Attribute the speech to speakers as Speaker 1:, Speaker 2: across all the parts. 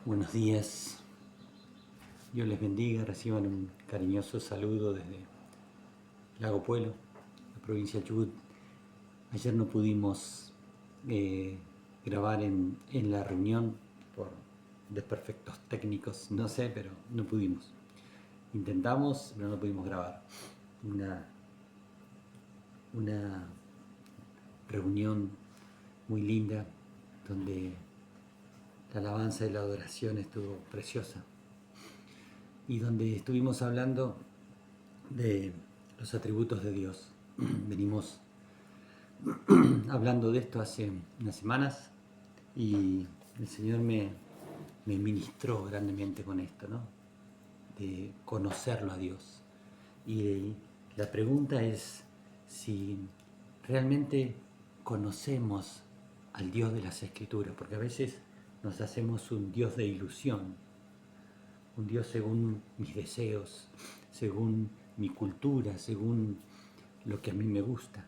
Speaker 1: Buenos días, Dios les bendiga, reciban un cariñoso saludo desde Lago Puelo, la provincia de Chubut. Ayer no pudimos grabar en la reunión por desperfectos técnicos, no sé, pero no pudimos. Intentamos, pero no pudimos grabar. Una reunión muy linda donde la alabanza y la adoración estuvo preciosa y donde estuvimos hablando de los atributos de Dios. Venimos hablando de esto hace unas semanas y el Señor me ministró grandemente con esto, ¿no? De conocerlo a Dios. Y la pregunta es si realmente conocemos al Dios de las Escrituras, porque a veces nos hacemos un Dios de ilusión, un Dios según mis deseos, según mi cultura, según lo que a mí me gusta.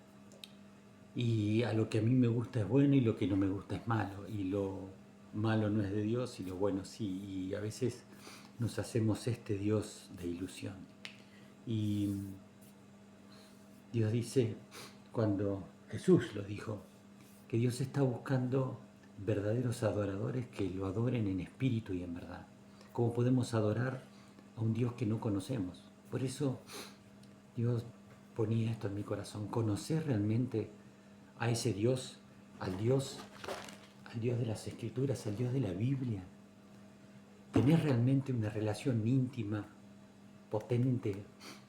Speaker 1: Y a lo que a mí me gusta es bueno y lo que no me gusta es malo. Y lo malo no es de Dios y lo bueno sí. Y a veces nos hacemos este Dios de ilusión. Y Dios dice, cuando Jesús lo dijo, que Dios está buscando verdaderos adoradores que lo adoren en espíritu y en verdad. ¿Cómo podemos adorar a un Dios que no conocemos? Por eso Dios ponía esto en mi corazón, conocer realmente a ese Dios, al Dios, al Dios de las Escrituras, al Dios de la Biblia, tener realmente una relación íntima, potente,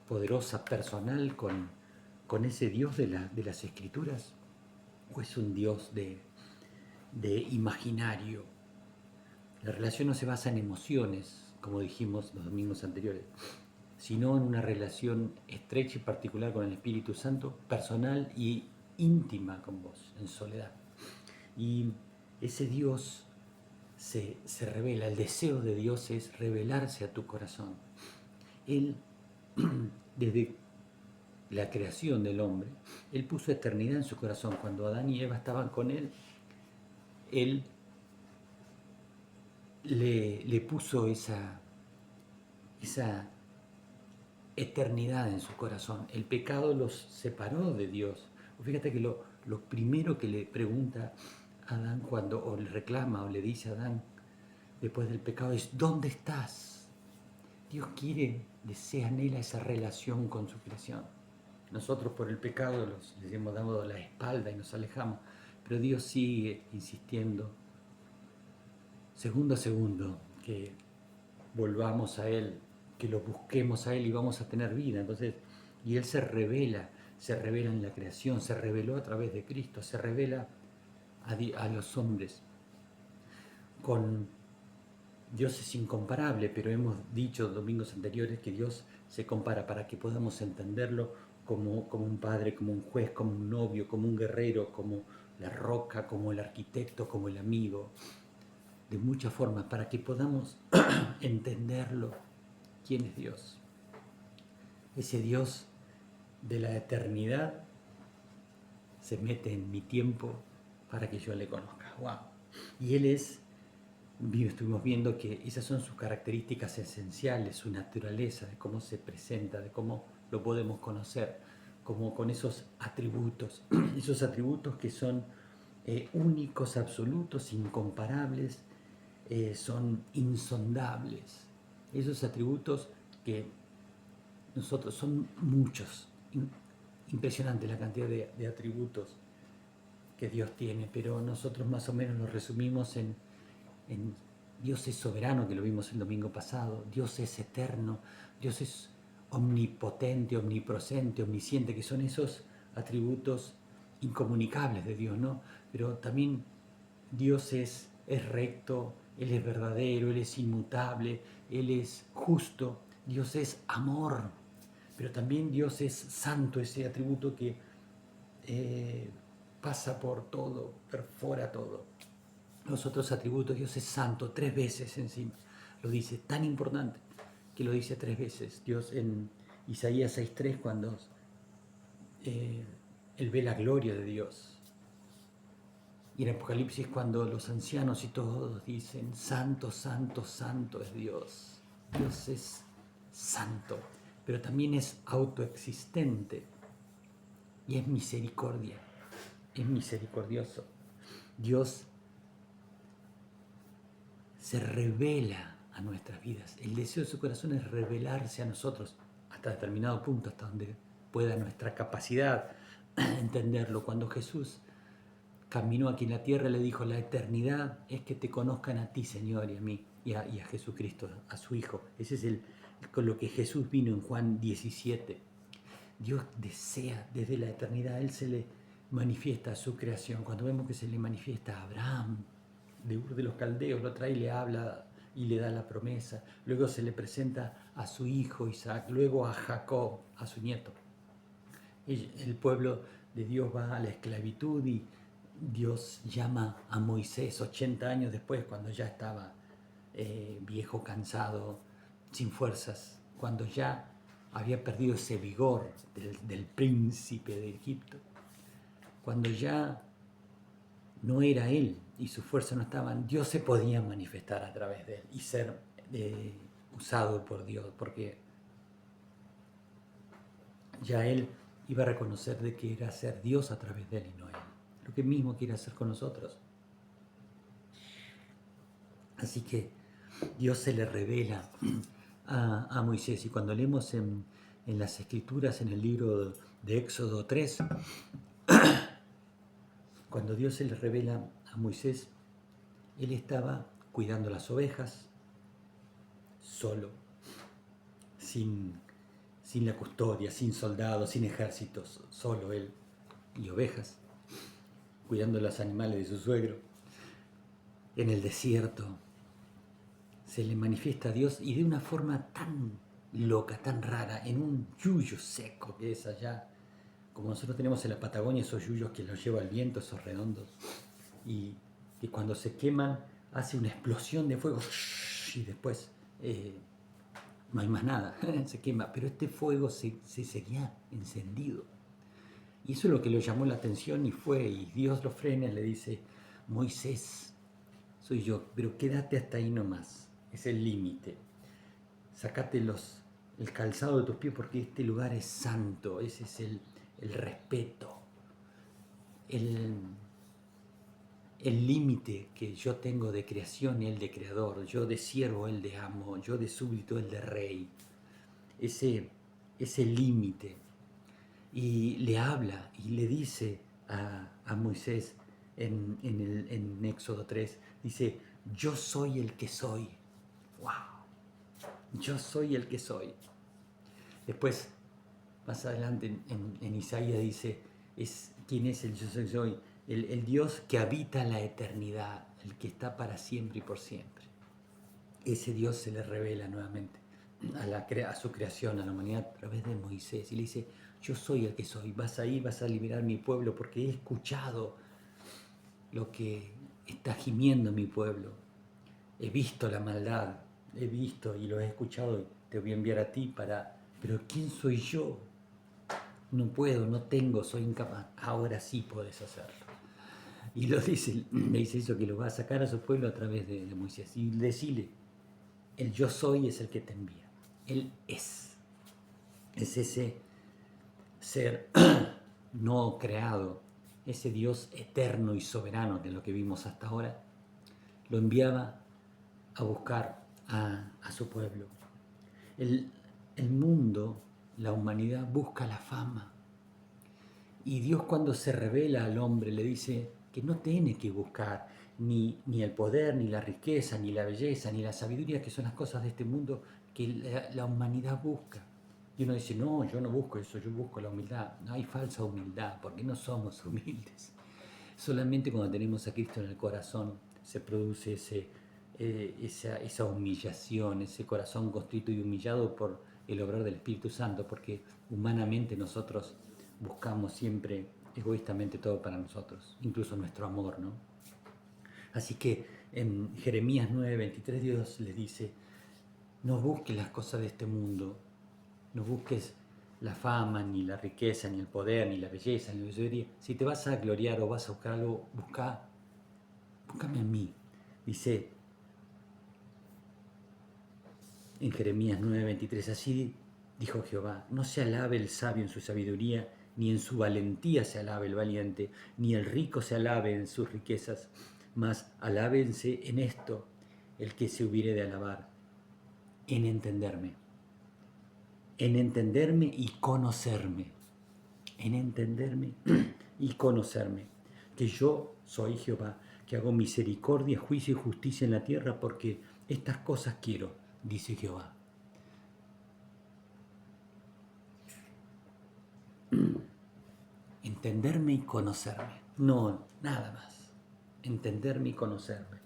Speaker 1: poderosa, personal con ese Dios de las Escrituras, o es un Dios de imaginario. La relación no se basa en emociones, como dijimos los domingos anteriores, sino en una relación estrecha y particular con el Espíritu Santo, personal y íntima con vos, en soledad. Y ese Dios se revela, el deseo de Dios es revelarse a tu corazón. Él, desde la creación del hombre, Él puso eternidad en su corazón. Cuando Adán y Eva estaban con Él le puso esa eternidad en su corazón. El pecado los separó de Dios. Fíjate que lo primero que le pregunta a Adán cuando, o le reclama o le dice a Adán después del pecado es, ¿dónde estás? Dios quiere, desea, anhela esa relación con su creación. Nosotros por el pecado les hemos dado la espalda y nos alejamos, pero Dios sigue insistiendo, segundo a segundo, que volvamos a Él, que lo busquemos a Él y vamos a tener vida. Entonces, y Él se revela en la creación, se reveló a través de Cristo, se revela a los hombres. Con Dios es incomparable, pero hemos dicho domingos anteriores que Dios se compara para que podamos entenderlo como un padre, como un juez, como un novio, como un guerrero, como la roca, como el arquitecto, como el amigo, de muchas formas, para que podamos entenderlo. ¿Quién es Dios? Ese Dios de la eternidad se mete en mi tiempo para que yo le conozca. ¡Wow! Y Él estuvimos viendo que esas son sus características esenciales, su naturaleza, de cómo se presenta, de cómo lo podemos conocer, como con esos atributos que son únicos, absolutos, incomparables, son insondables. Esos atributos que nosotros son muchos, impresionante la cantidad de atributos que Dios tiene, pero nosotros más o menos los resumimos en Dios es soberano, que lo vimos el domingo pasado, Dios es eterno, Dios es omnipotente, omnipresente, omnisciente, que son esos atributos incomunicables de Dios, ¿no? Pero también Dios es recto, Él es verdadero, Él es inmutable, Él es justo, Dios es amor, pero también Dios es santo, ese atributo que pasa por todo, perfora todo. Los otros atributos, Dios es santo 3 veces encima, lo dice, tan importante que lo dice 3 veces. Dios en Isaías 6:3, cuando Él ve la gloria de Dios, Y en Apocalipsis cuando los ancianos y todos dicen, santo, santo, santo es Dios. Dios es santo, pero también es autoexistente y es misericordia, es misericordioso. Dios se revela a nuestras vidas. El deseo de su corazón es revelarse a nosotros hasta determinado punto, hasta donde pueda nuestra capacidad entenderlo. Cuando Jesús caminó aquí en la tierra, le dijo, la eternidad es que te conozcan a ti, Señor, y a mí, y a Jesucristo, a su Hijo. Ese es con lo que Jesús vino en Juan 17. Dios desea desde la eternidad, Él se le manifiesta a su creación. Cuando vemos que se le manifiesta a Abraham, de Ur de los Caldeos, lo trae y le habla y le da la promesa. Luego se le presenta a su hijo Isaac, luego a Jacob, a su nieto. El pueblo de Dios va a la esclavitud y Dios llama a Moisés 80 años después, cuando ya estaba viejo, cansado, sin fuerzas, cuando ya había perdido ese vigor del príncipe de Egipto, cuando ya no era él y su fuerza no estaban, Dios se podía manifestar a través de él y ser usado por Dios, porque ya él iba a reconocer de que era ser Dios a través de él y no él. Lo que mismo quiere hacer con nosotros. Así que Dios se le revela a Moisés, y cuando leemos en las Escrituras, en el libro de Éxodo 3, cuando Dios se le revela a Moisés, él estaba cuidando las ovejas, solo, sin la custodia, sin soldados, sin ejércitos, solo él y ovejas, cuidando los animales de su suegro. En el desierto se le manifiesta a Dios, y de una forma tan loca, tan rara, en un yuyo seco que es allá, como nosotros tenemos en la Patagonia esos yuyos que los lleva el viento, esos redondos, y que cuando se queman hace una explosión de fuego y después no hay más nada, se quema, pero este fuego se seguía encendido. Y eso es lo que le llamó la atención, y fue, y Dios lo frena y le dice, Moisés, soy yo, pero quédate hasta ahí nomás, es el límite. Sacate el calzado de tus pies porque este lugar es santo, ese es el respeto, el límite que yo tengo de creación y el de creador, yo de siervo, el de amo, yo de súbdito, el de rey, ese límite. Y le habla y le dice a Moisés en Éxodo 3, dice, yo soy el que soy. ¡Wow! Yo soy el que soy. Después, más adelante en Isaías dice, ¿quién es el yo soy? El Dios que habita la eternidad, el que está para siempre y por siempre. Ese Dios se le revela nuevamente a su creación, a la humanidad, a través de Moisés, y le dice, yo soy el que soy, vas ahí, vas a liberar mi pueblo, porque he escuchado lo que está gimiendo mi pueblo, he visto la maldad, he visto y lo he escuchado, y te voy a enviar a ti pero ¿quién soy yo? No puedo, no tengo, soy incapaz. Ahora sí puedes hacerlo. Y le dice eso, que lo va a sacar a su pueblo a través de Moisés. Y decirle, el yo soy es el que te envía. Él es ese ser no creado, ese Dios eterno y soberano, que es lo que vimos hasta ahora, lo enviaba a buscar a su pueblo. El mundo, la humanidad, busca la fama. Y Dios, cuando se revela al hombre, le dice que no tiene que buscar ni el poder, ni la riqueza, ni la belleza, ni la sabiduría, que son las cosas de este mundo que la humanidad busca. Y uno dice, no, yo no busco eso, yo busco la humildad. No hay falsa humildad, porque no somos humildes. Solamente cuando tenemos a Cristo en el corazón se produce esa humillación, ese corazón contrito y humillado por el obrar del Espíritu Santo, porque humanamente nosotros buscamos siempre egoístamente todo para nosotros, incluso nuestro amor, ¿no? Así que en Jeremías 9:23 Dios le dice, no busques las cosas de este mundo, no busques la fama, ni la riqueza, ni el poder, ni la belleza, ni la sabiduría. Si te vas a gloriar o vas a buscar algo, busca enfócame en mí. Dice en Jeremías 9:23, así dijo Jehová, no se alabe el sabio en su sabiduría, ni en su valentía se alabe el valiente, ni el rico se alabe en sus riquezas, mas alábense en esto el que se hubiere de alabar, en entenderme y conocerme, en entenderme y conocerme, que yo soy Jehová, que hago misericordia, juicio y justicia en la tierra, porque estas cosas quiero, dice Jehová. Entenderme y conocerme, no nada más. Entenderme y conocerme.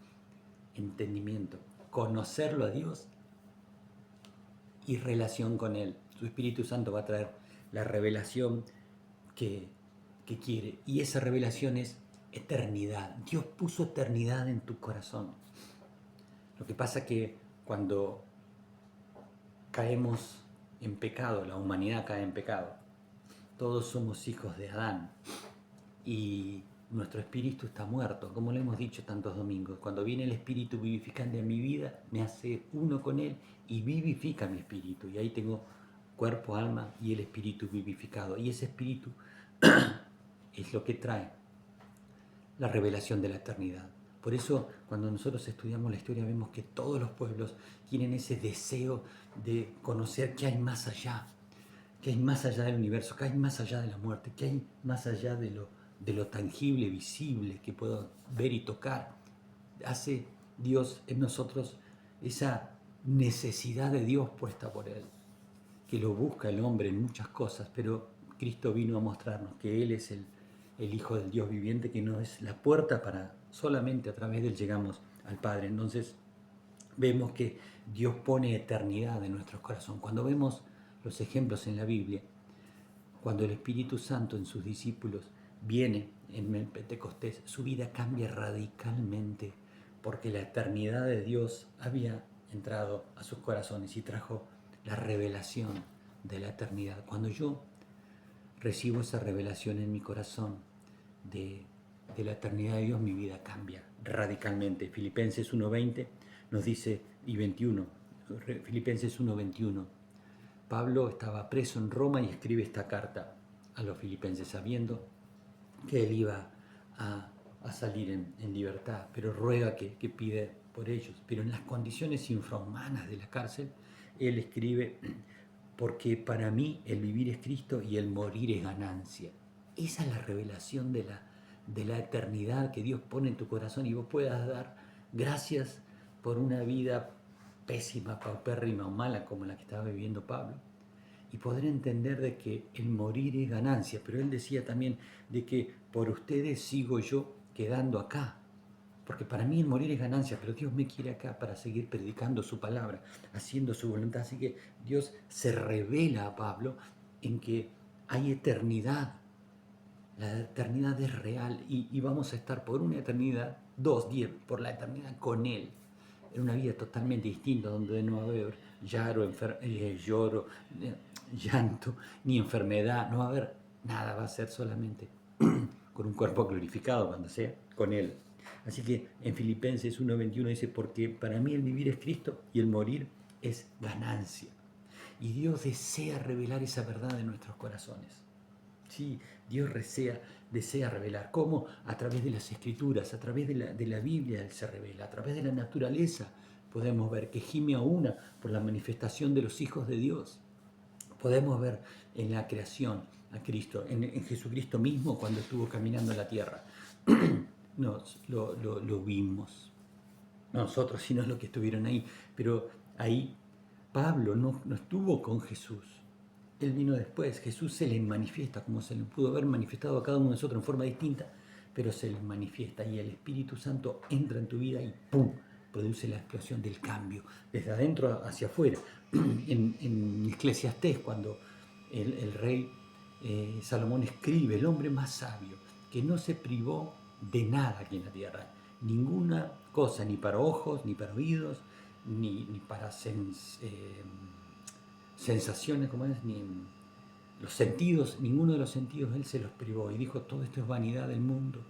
Speaker 1: Entendimiento, conocerlo a Dios y relación con Él. Su Espíritu Santo va a traer la revelación que quiere. Y esa revelación es eternidad. Dios puso eternidad en tu corazón. Lo que pasa que cuando caemos en pecado, la humanidad cae en pecado, todos somos hijos de Adán y nuestro espíritu está muerto, como lo hemos dicho tantos domingos. Cuando viene el espíritu vivificante a mi vida, me hace uno con él y vivifica mi espíritu. Y ahí tengo cuerpo, alma y el espíritu vivificado. Y ese espíritu es lo que trae la revelación de la eternidad. Por eso, cuando nosotros estudiamos la historia, vemos que todos los pueblos tienen ese deseo de conocer qué hay más allá, que hay más allá del universo, que hay más allá de la muerte, que hay más allá de lo tangible, visible, que puedo ver y tocar. Hace Dios en nosotros esa necesidad de Dios puesta por Él, que lo busca el hombre en muchas cosas, pero Cristo vino a mostrarnos que Él es el Hijo del Dios viviente, que no es la puerta para solamente a través de Él llegamos al Padre. Entonces vemos que Dios pone eternidad en nuestros corazones. Cuando vemos los ejemplos en la Biblia, cuando el Espíritu Santo en sus discípulos viene en el Pentecostés, su vida cambia radicalmente porque la eternidad de Dios había entrado a sus corazones y trajo la revelación de la eternidad. Cuando yo recibo esa revelación en mi corazón de la eternidad de Dios, mi vida cambia radicalmente. Filipenses 1:20 nos dice, y 21, Filipenses 1:21, Pablo estaba preso en Roma y escribe esta carta a los filipenses sabiendo que él iba a salir en libertad, pero ruega que pide por ellos. Pero en las condiciones infrahumanas de la cárcel, él escribe, porque para mí el vivir es Cristo y el morir es ganancia. Esa es la revelación de la eternidad que Dios pone en tu corazón y vos puedas dar gracias por una vida pésima, paupérrima o mala como la que estaba viviendo Pablo, y poder entender de que el morir es ganancia. Pero él decía también de que por ustedes sigo yo quedando acá, porque para mí el morir es ganancia, pero Dios me quiere acá para seguir predicando su palabra, haciendo su voluntad. Así que Dios se revela a Pablo en que hay eternidad. La eternidad es real y vamos a estar por una eternidad, 10, por la eternidad con Él, en una vida totalmente distinta, donde no va a haber lloro, llanto, ni enfermedad, no va a haber nada, va a ser solamente con un cuerpo glorificado cuando sea con Él. Así que en Filipenses 1:21 dice, porque para mí el vivir es Cristo y el morir es ganancia. Y Dios desea revelar esa verdad en nuestros corazones. Sí, Dios desea revelar. ¿Cómo? A través de las Escrituras, a través de la Biblia Él se revela, a través de la naturaleza podemos ver que gime a una por la manifestación de los hijos de Dios. Podemos ver en la creación a Cristo, en Jesucristo mismo cuando estuvo caminando en la tierra. Lo vimos. No nosotros, sino los que estuvieron ahí. Pero ahí Pablo no estuvo con Jesús. Él vino después. Jesús se le manifiesta, como se le pudo haber manifestado a cada uno de nosotros en forma distinta, pero se le manifiesta y el Espíritu Santo entra en tu vida y ¡pum!, produce la explosión del cambio, desde adentro hacia afuera. En Eclesiastés, cuando el rey Salomón escribe, el hombre más sabio, que no se privó de nada aquí en la tierra, ninguna cosa, ni para ojos, ni para oídos, ni para sensaciones, como es, ni los sentidos, ninguno de los sentidos él se los privó y dijo, todo esto es vanidad del mundo.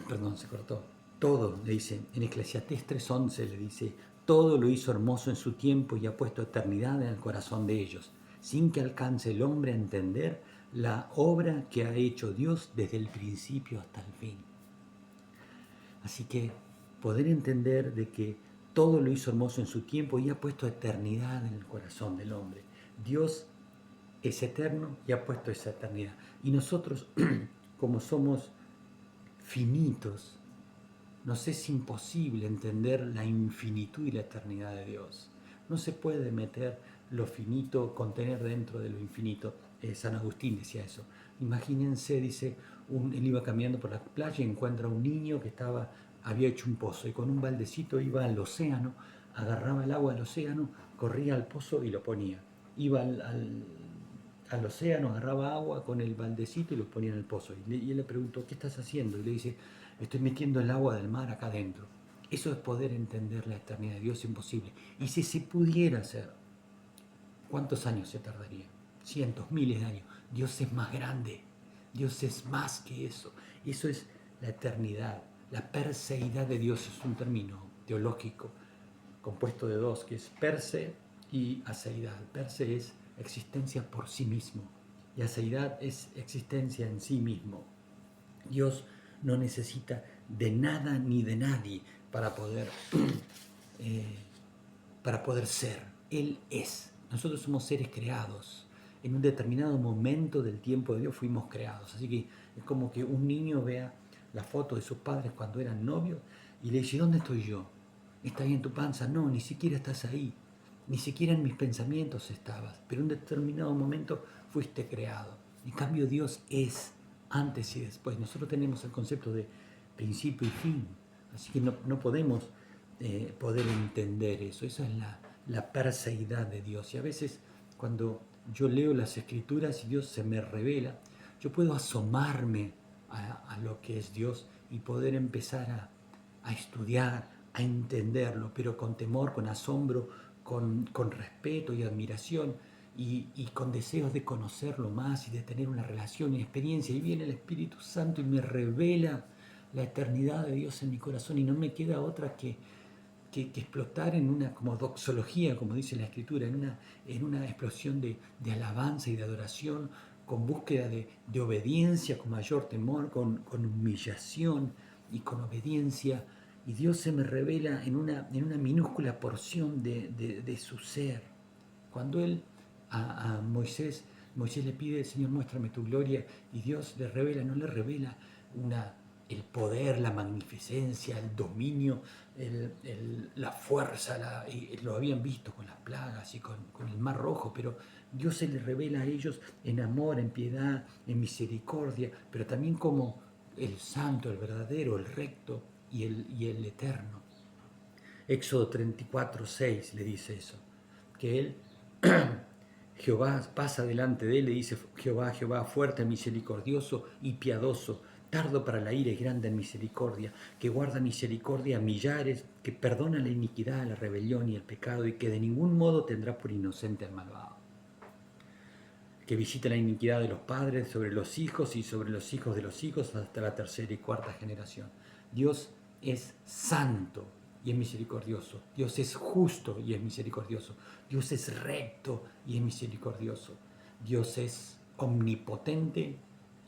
Speaker 1: Perdón, se cortó. todo, le dice, en Eclesiastés 3:11 le dice, todo lo hizo hermoso en su tiempo y ha puesto eternidad en el corazón de ellos, sin que alcance el hombre a entender la obra que ha hecho Dios desde el principio hasta el fin. Así que poder entender de que todo lo hizo hermoso en su tiempo y ha puesto eternidad en el corazón del hombre. Dios es eterno y ha puesto esa eternidad. Y nosotros, como somos finitos, nos es imposible entender la infinitud y la eternidad de Dios. No se puede meter lo finito, contener dentro de lo infinito. San Agustín decía eso. Imagínense, dice, él iba caminando por la playa y encuentra a un niño que había hecho un pozo y con un baldecito iba al océano, agarraba el agua del océano, corría al pozo y lo ponía. Iba al océano, agarraba agua con el baldecito y lo ponía en el pozo. Y él le preguntó, ¿qué estás haciendo? Y le dice, estoy metiendo el agua del mar acá adentro. Eso es poder entender la eternidad de Dios, imposible. Y si se pudiera hacer, ¿cuántos años se tardaría? Cientos, miles de años. Dios es más grande. Dios es más que eso. Eso es la eternidad. La perseidad de Dios es un término teológico compuesto de dos, que es perse y aseidad. Perse es existencia por sí mismo y aseidad es existencia en sí mismo. Dios no necesita de nada ni de nadie para poder, para poder ser. Él es. Nosotros somos seres creados. En un determinado momento del tiempo de Dios fuimos creados. Así que es como que un niño vea la foto de sus padres cuando eran novios y le dice, ¿dónde estoy yo? ¿Estás ahí en tu panza? No, ni siquiera estás ahí. Ni siquiera en mis pensamientos estabas. Pero en un determinado momento fuiste creado. En cambio Dios es antes y después. Nosotros tenemos el concepto de principio y fin. Así que no podemos poder entender eso. Esa es la perseidad de Dios. Y a veces cuando yo leo las escrituras y Dios se me revela, yo puedo asomarme a lo que es Dios y poder empezar a estudiar, a entenderlo, pero con temor, con asombro, con respeto y admiración y con deseos de conocerlo más y de tener una relación y experiencia. Y viene el Espíritu Santo y me revela la eternidad de Dios en mi corazón y no me queda otra que explotar en una como doxología, como dice la Escritura, en una explosión de alabanza y de adoración, con búsqueda de obediencia, con mayor temor, con humillación y con obediencia. Y Dios se me revela en una minúscula porción de su ser. Cuando Él a Moisés le pide, Señor, muéstrame tu gloria, y Dios le revela, no le revela el poder, la magnificencia, el dominio, la fuerza, y lo habían visto con las plagas y con el mar rojo, pero Dios se les revela a ellos en amor, en piedad, en misericordia, pero también como el santo, el verdadero, el recto y el eterno. Éxodo 34:6 le dice eso, que él, Jehová pasa delante de él, le dice Jehová, Jehová, fuerte, misericordioso y piadoso, tardo para la ira y grande en misericordia, que guarda misericordia a millares, que perdona la iniquidad, la rebelión y el pecado, y que de ningún modo tendrá por inocente al malvado. Que visita la iniquidad de los padres sobre los hijos y sobre los hijos de los hijos hasta la tercera y cuarta generación. Dios es santo y es misericordioso. Dios es justo y es misericordioso. Dios es recto y es misericordioso. Dios es omnipotente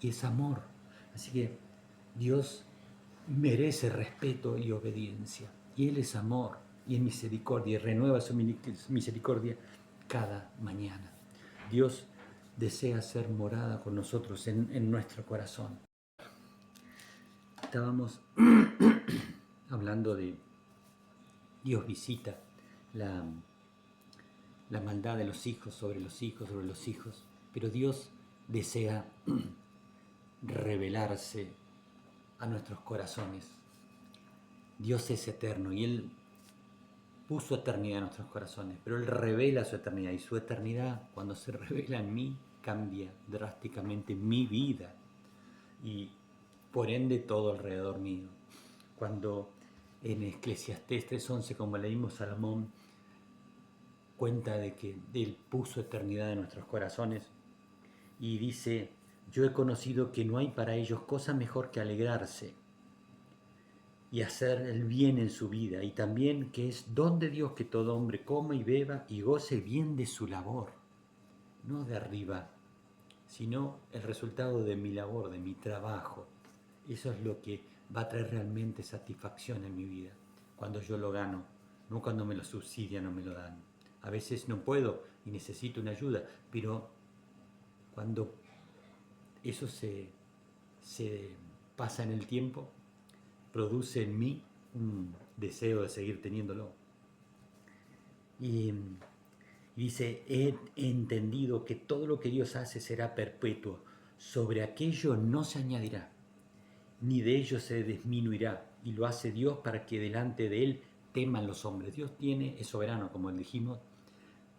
Speaker 1: y es amor. Así que Dios merece respeto y obediencia. Y Él es amor y es misericordia y renueva su misericordia cada mañana. Dios desea ser morada con nosotros en nuestro corazón. Estábamos hablando de Dios visita la maldad de los hijos sobre los hijos, sobre los hijos, pero Dios desea revelarse a nuestros corazones. Dios es eterno y Él puso eternidad en nuestros corazones, pero Él revela su eternidad y su eternidad, cuando se revela en mí, cambia drásticamente mi vida y por ende todo alrededor mío. Cuando en Eclesiastés 3:11, como leímos, Salomón cuenta de que Él puso eternidad en nuestros corazones y dice, yo he conocido que no hay para ellos cosa mejor que alegrarse y hacer el bien en su vida, y también que es don de Dios que todo hombre coma y beba y goce bien de su labor, no de arriba, sino el resultado de mi labor, de mi trabajo. Eso es lo que va a traer realmente satisfacción en mi vida, cuando yo lo gano, no cuando me lo subsidian o me lo dan. A veces no puedo y necesito una ayuda, pero cuando eso se pasa en el tiempo, produce en mí un deseo de seguir teniéndolo. Y, y dice, he entendido que todo lo que Dios hace será perpetuo, sobre aquello no se añadirá, ni de ello se disminuirá, y lo hace Dios para que delante de Él teman los hombres. Dios es soberano, como dijimos,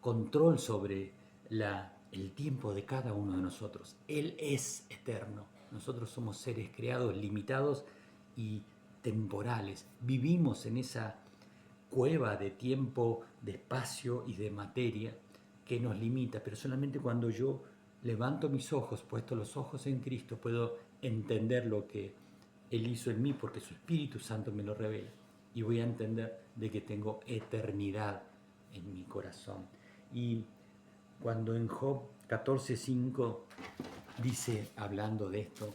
Speaker 1: control sobre el tiempo de cada uno de nosotros. Él es eterno. Nosotros somos seres creados, limitados y temporales. Vivimos en esa cueva de tiempo, de espacio y de materia que nos limita, pero solamente cuando yo levanto mis ojos, puesto los ojos en Cristo, puedo entender lo que Él hizo en mí, porque su Espíritu Santo me lo revela, y voy a entender de que tengo eternidad en mi corazón. Y cuando en Job 14:5 dice, hablando de esto,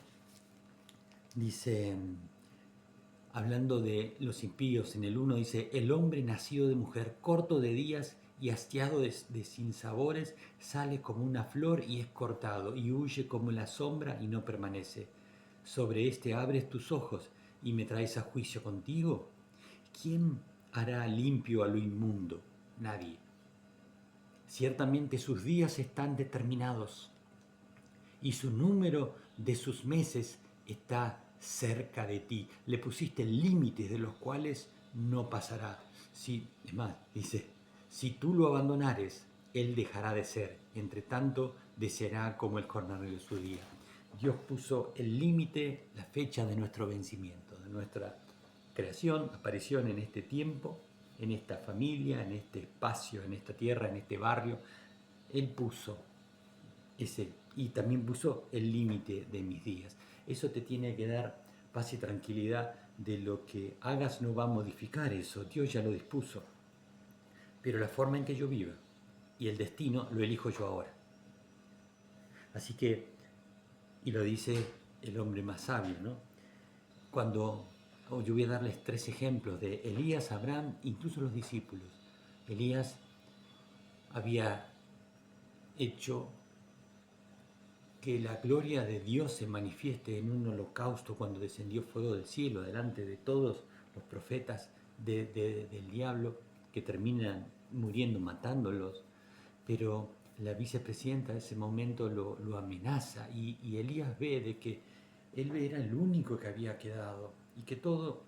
Speaker 1: dice, hablando de los impíos, en el 1 dice, el hombre nacido de mujer, corto de días y hastiado de sinsabores, sale como una flor y es cortado, y huye como la sombra y no permanece. Sobre este abres tus ojos y me traes a juicio contigo. ¿Quién hará limpio a lo inmundo? Nadie. Ciertamente sus días están determinados y su número de sus meses está cerca de ti. Le pusiste límites de los cuales no pasará. Si, es más, dice, si tú lo abandonares, él dejará de ser. Entre tanto, deseará como el jornalero de su día. Dios puso el límite, la fecha de nuestro vencimiento, de nuestra creación, aparición en este tiempo, en esta familia, en este espacio, en esta tierra, en este barrio. Él puso ese, y también puso el límite de mis días. Eso te tiene que dar paz y tranquilidad de lo que hagas no va a modificar eso, Dios ya lo dispuso. Pero la forma en que yo viva y el destino lo elijo yo ahora. Así que, y lo dice el hombre más sabio, ¿no? Cuando yo voy a darles 3 ejemplos de Elías, Abraham, incluso los discípulos. Elías había hecho que la gloria de Dios se manifieste en un holocausto cuando descendió fuego del cielo delante de todos los profetas del diablo que terminan muriendo, matándolos. Pero la vicepresidenta en ese momento lo amenaza y Elías ve de que él era el único que había quedado y que todos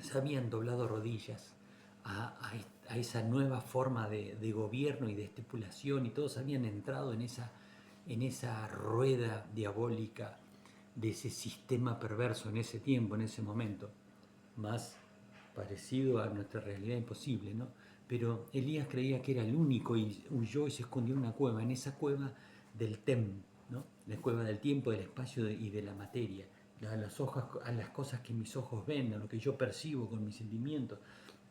Speaker 1: se habían doblado rodillas a esa nueva forma de gobierno y de estipulación, y todos habían entrado en esa rueda diabólica de ese sistema perverso en ese tiempo, en ese momento, más parecido a nuestra realidad imposible, ¿no? Pero Elías creía que era el único y huyó y se escondió en una cueva, en esa cueva del Tem, ¿no? La cueva del tiempo, del espacio y de la materia, a las cosas que mis ojos ven, a lo que yo percibo con mis sentimientos,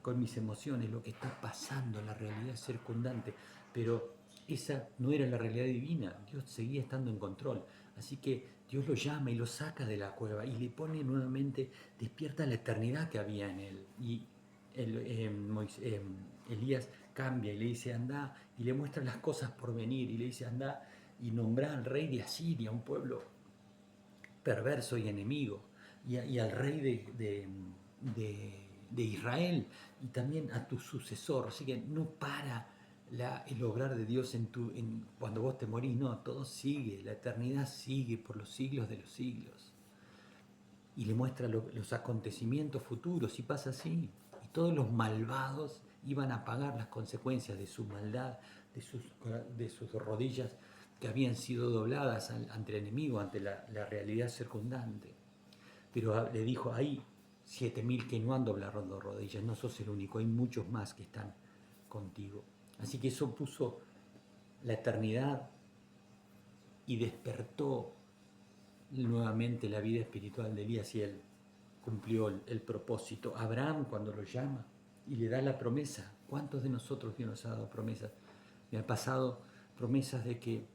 Speaker 1: con mis emociones, lo que está pasando, la realidad circundante. Pero esa no era la realidad divina, Dios seguía estando en control. Así que Dios lo llama y lo saca de la cueva y le pone nuevamente, despierta la eternidad que había en él. Y Elías cambia y le dice, anda, y le muestra las cosas por venir, y le dice, anda y nombra al rey de Asiria, un pueblo perverso y enemigo, y al rey de Israel, y también a tu sucesor. Así que no para el obrar de Dios cuando vos te morís, no, todo sigue, la eternidad sigue por los siglos de los siglos. Y le muestra los acontecimientos futuros, y pasa así. Y todos los malvados iban a pagar las consecuencias de su maldad, de sus rodillas que habían sido dobladas ante el enemigo, ante la realidad circundante. Pero le dijo, hay 7.000 que no han doblado rodillas, no sos el único, hay muchos más que están contigo. Así que eso puso la eternidad y despertó nuevamente la vida espiritual de Elías, y él cumplió el propósito. Abraham, cuando lo llama y le da la promesa, ¿cuántos de nosotros Dios nos ha dado promesas? Me han pasado promesas de que,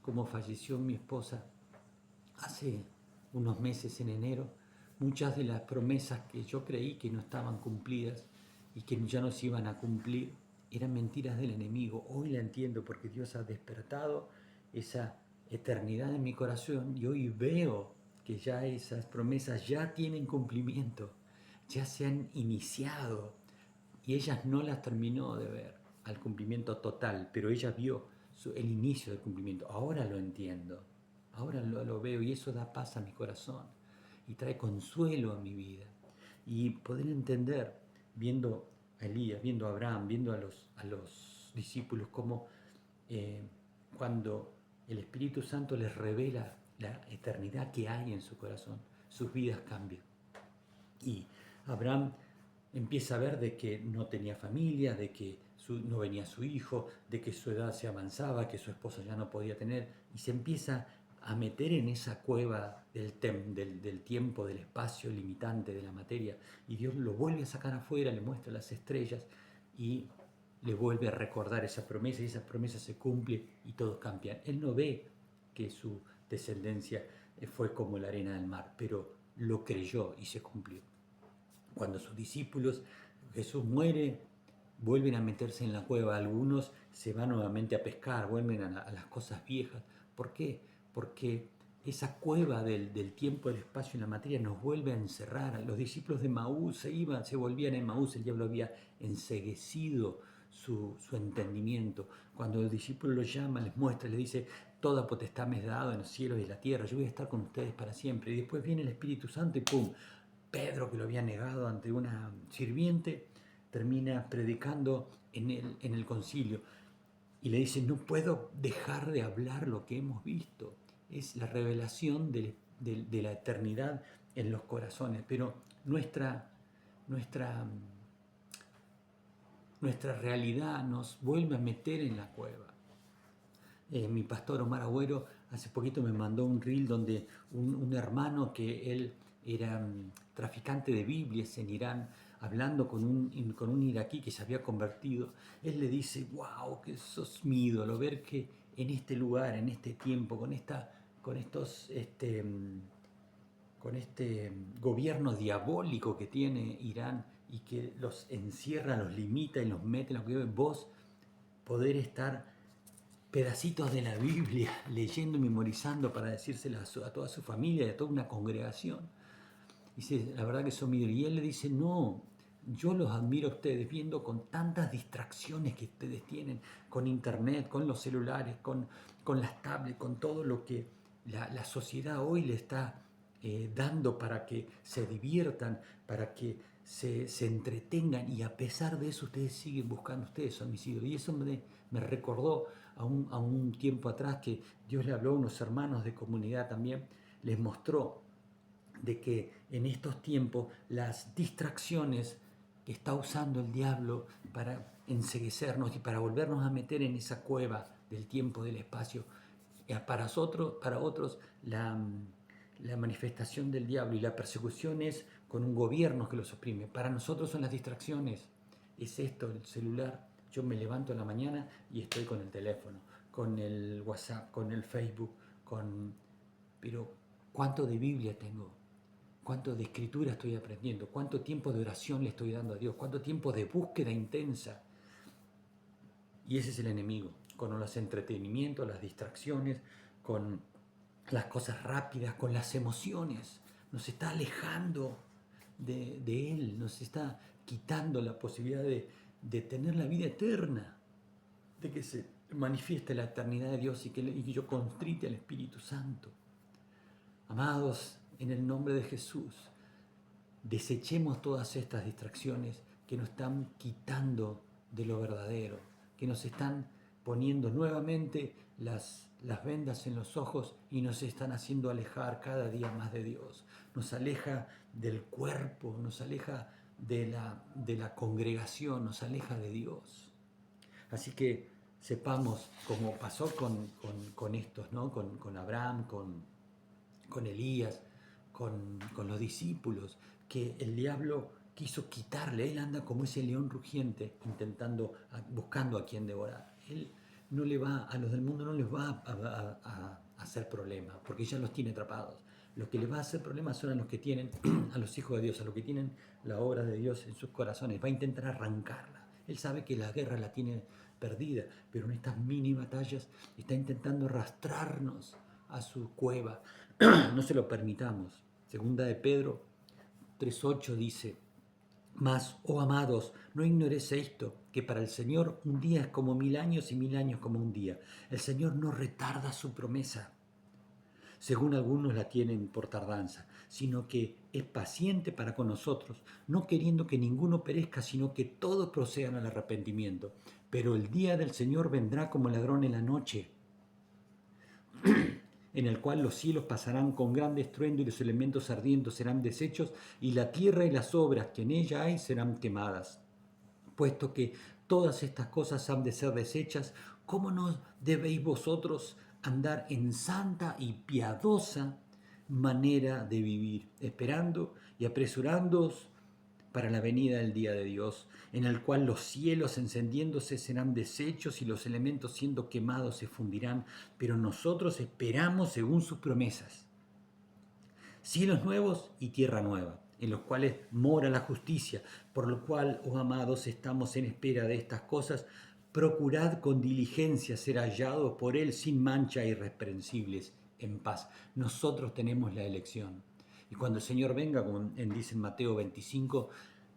Speaker 1: como falleció mi esposa hace unos meses en enero, muchas de las promesas que yo creí que no estaban cumplidas y que ya no se iban a cumplir eran mentiras del enemigo. Hoy la entiendo porque Dios ha despertado esa eternidad en mi corazón y hoy veo que ya esas promesas ya tienen cumplimiento, ya se han iniciado y ella no las terminó de ver al cumplimiento total, pero ella vio el inicio del cumplimiento. Ahora lo entiendo, ahora lo veo y eso da paz a mi corazón y trae consuelo a mi vida. Y poder entender, viendo a Elías, viendo a Abraham, viendo a los discípulos, como cuando el Espíritu Santo les revela la eternidad que hay en su corazón, sus vidas cambian. Y Abraham empieza a ver de que no tenía familia, de que no venía su hijo, de que su edad se avanzaba, que su esposa ya no podía tener, y se empieza a meter en esa cueva del tiempo, del espacio limitante de la materia, y Dios lo vuelve a sacar afuera, le muestra las estrellas y le vuelve a recordar esa promesa, y esa promesa se cumple y todos cambian. Él no ve que su descendencia fue como la arena del mar, pero lo creyó y se cumplió. Cuando sus discípulos, Jesús muere, vuelven a meterse en la cueva. Algunos se van nuevamente a pescar, vuelven a las cosas viejas. ¿Por qué? Porque esa cueva del tiempo, del espacio y la materia nos vuelve a encerrar. Los discípulos de Maús se volvían en Maús, el diablo había enceguecido su entendimiento. Cuando el discípulo los llama, les muestra, les dice: toda potestad me es dada en los cielos y en la tierra, yo voy a estar con ustedes para siempre. Y después viene el Espíritu Santo y ¡pum! Pedro, que lo había negado ante una sirviente, termina predicando en el concilio y le dice: no puedo dejar de hablar lo que hemos visto. Es la revelación de la eternidad en los corazones, pero nuestra, nuestra, nuestra realidad nos vuelve a meter en la cueva. Mi pastor Omar Agüero hace poquito me mandó un reel donde un hermano que él era traficante de Biblias en Irán, hablando con un iraquí que se había convertido. Él le dice: wow, que sos mi ídolo, ver que en este lugar, en este tiempo, con este gobierno diabólico que tiene Irán y que los encierra, los limita y los mete en la cueva, vos poder estar pedacitos de la Biblia, leyendo y memorizando para decírsela a toda su familia y a toda una congregación. Dice: la verdad que son mi ídolo. Y él le dice: no, yo los admiro a ustedes, viendo con tantas distracciones que ustedes tienen, con internet, con los celulares, con las tablets, con todo lo que la sociedad hoy le está dando para que se diviertan, para que se entretengan, y a pesar de eso ustedes siguen buscando, ustedes son mis ídolos. Y eso me recordó a un tiempo atrás que Dios le habló a unos hermanos de comunidad también, les mostró de que en estos tiempos las distracciones que está usando el diablo para enceguecernos y para volvernos a meter en esa cueva del tiempo, del espacio, para otros la manifestación del diablo y la persecución es con un gobierno que los oprime. Para nosotros son las distracciones. Es esto, el celular. Yo me levanto en la mañana y estoy con el teléfono, con el WhatsApp, con el Facebook, pero ¿cuánto de Biblia tengo? ¿Cuánto de escritura estoy aprendiendo? ¿Cuánto tiempo de oración le estoy dando a Dios? ¿Cuánto tiempo de búsqueda intensa? Y ese es el enemigo, con los entretenimientos, las distracciones, con las cosas rápidas, con las emociones. Nos está alejando de Él, nos está quitando la posibilidad de tener la vida eterna, de que se manifieste la eternidad de Dios y que yo contrite al Espíritu Santo. Amados, en el nombre de Jesús, desechemos todas estas distracciones que nos están quitando de lo verdadero, que nos están poniendo nuevamente las vendas en los ojos y nos están haciendo alejar cada día más de Dios. Nos aleja del cuerpo, nos aleja de la congregación, nos aleja de Dios. Así que sepamos, como pasó con estos, ¿no? con Abraham, con Elías, con los discípulos, que el diablo quiso quitarle. Él anda como ese león rugiente, buscando a quien devorar. Él no le va, a los del mundo no les va a hacer problema, porque ya los tiene atrapados. Lo que les va a hacer problema son a los que tienen, a los hijos de Dios, a los que tienen la obra de Dios en sus corazones. Va a intentar arrancarla. Él sabe que la guerra la tiene perdida, pero en estas mini batallas está intentando arrastrarnos a su cueva. No se lo permitamos. Segunda de Pedro 3:8 dice: Mas, oh amados, no ignoréis esto, que para el Señor un día es como 1000 años y 1000 años como un día. El Señor no retarda su promesa, según algunos la tienen por tardanza, sino que es paciente para con nosotros, no queriendo que ninguno perezca, sino que todos procedan al arrepentimiento. Pero el día del Señor vendrá como ladrón en la noche, en el cual los cielos pasarán con gran estruendo y los elementos ardientes serán deshechos, y la tierra y las obras que en ella hay serán quemadas. Puesto que todas estas cosas han de ser deshechas, ¿cómo no debéis vosotros andar en santa y piadosa manera de vivir, esperando y apresurándoos para la venida del día de Dios, en el cual los cielos encendiéndose serán deshechos y los elementos siendo quemados se fundirán, pero nosotros esperamos según sus promesas cielos nuevos y tierra nueva, en los cuales mora la justicia, por lo cual, oh amados, estamos en espera de estas cosas. Procurad con diligencia ser hallados por Él sin mancha e irreprensibles en paz. Nosotros tenemos la elección. Y cuando el Señor venga, como dice en Mateo 25,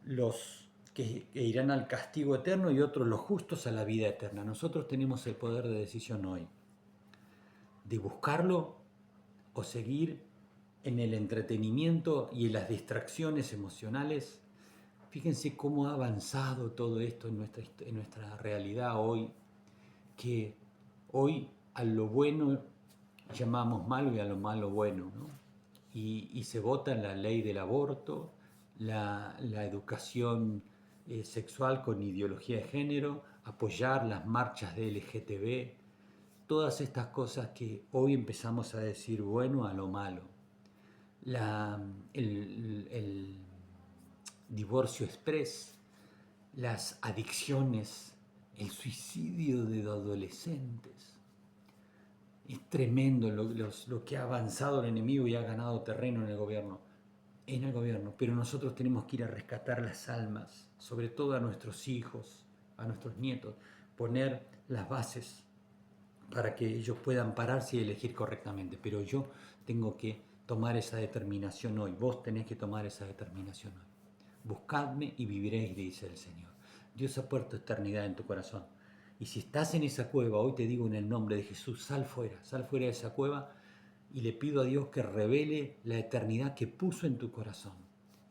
Speaker 1: los que irán al castigo eterno y otros los justos a la vida eterna. Nosotros tenemos el poder de decisión hoy, de buscarlo o seguir en el entretenimiento y en las distracciones emocionales. Fíjense cómo ha avanzado todo esto en nuestra realidad hoy, que hoy a lo bueno llamamos malo y a lo malo bueno, ¿no? Y se vota la ley del aborto, la educación sexual con ideología de género, apoyar las marchas de LGTB, todas estas cosas que hoy empezamos a decir bueno a lo malo. El divorcio express, las adicciones, el suicidio de adolescentes. Es tremendo lo que ha avanzado el enemigo y ha ganado terreno en el gobierno. Pero nosotros tenemos que ir a rescatar las almas, sobre todo a nuestros hijos, a nuestros nietos, poner las bases para que ellos puedan pararse y elegir correctamente. Pero yo tengo que tomar esa determinación hoy. Vos tenés que tomar esa determinación hoy. Buscadme y viviréis, dice el Señor. Dios ha puesto eternidad en tu corazón. Y si estás en esa cueva, hoy te digo en el nombre de Jesús, sal fuera de esa cueva y le pido a Dios que revele la eternidad que puso en tu corazón,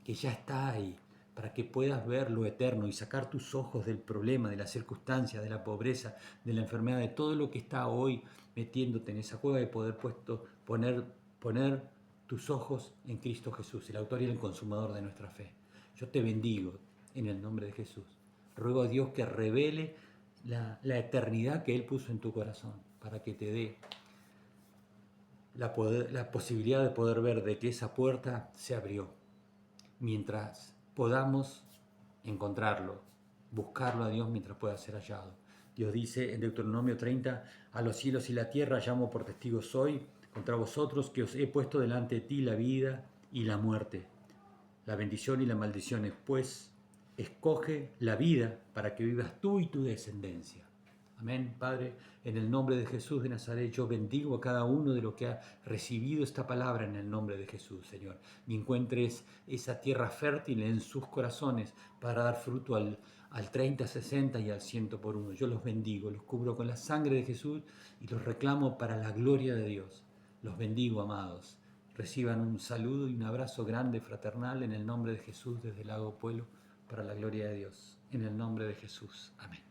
Speaker 1: que ya está ahí, para que puedas ver lo eterno y sacar tus ojos del problema, de la circunstancia, de la pobreza, de la enfermedad, de todo lo que está hoy metiéndote en esa cueva y poder poner tus ojos en Cristo Jesús, el autor y el consumador de nuestra fe. Yo te bendigo en el nombre de Jesús. Ruego a Dios que revele la eternidad que Él puso en tu corazón, para que te dé la posibilidad de poder ver de que esa puerta se abrió. Mientras podamos encontrarlo, buscarlo a Dios mientras pueda ser hallado. Dios dice en Deuteronomio 30, a los cielos y la tierra llamo por testigos hoy contra vosotros que os he puesto delante de ti la vida y la muerte, la bendición y la maldición. Pues escoge la vida para que vivas tú y tu descendencia. Amén, Padre, en el nombre de Jesús de Nazaret, yo bendigo a cada uno de los que ha recibido esta palabra en el nombre de Jesús, Señor. Y encuentres esa tierra fértil en sus corazones para dar fruto al 30, 60 y al 100 por uno. Yo los bendigo, los cubro con la sangre de Jesús y los reclamo para la gloria de Dios. Los bendigo, amados. Reciban un saludo y un abrazo grande, fraternal, en el nombre de Jesús desde el Lago Pueblo, para la gloria de Dios. En el nombre de Jesús. Amén.